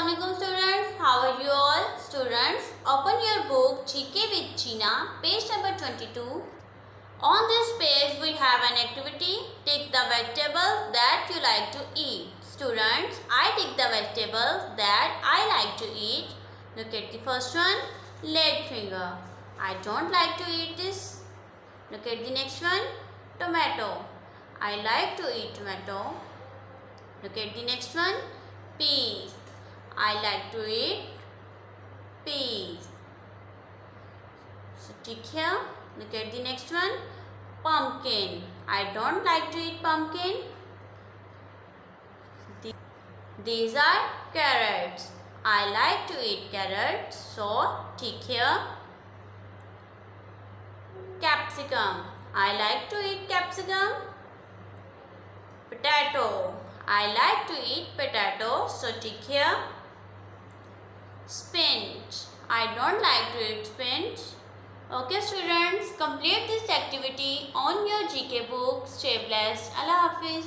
Assalamualaikum students. How are you all? Students, open your book GK with Gina, page number 22. On this page we have an activity. Tick the vegetable that you like to eat. Students, I tick the vegetable that I like to eat. Look at the first one, leg finger. I don't like to eat this. Look at the next one, tomato. I like to eat tomato. Look at the next one, peas. I like to eat peas. So tick here. Look at the next one, pumpkin. I don't like to eat pumpkin. These are carrots. I like to eat carrots. So tick here. Capsicum. I like to eat capsicum. Potato. I like to eat potato. So tick here. Spinach. I don't like to eat spinach. Okay students, complete this activity on your GK book. Stay blessed. Allah Hafiz.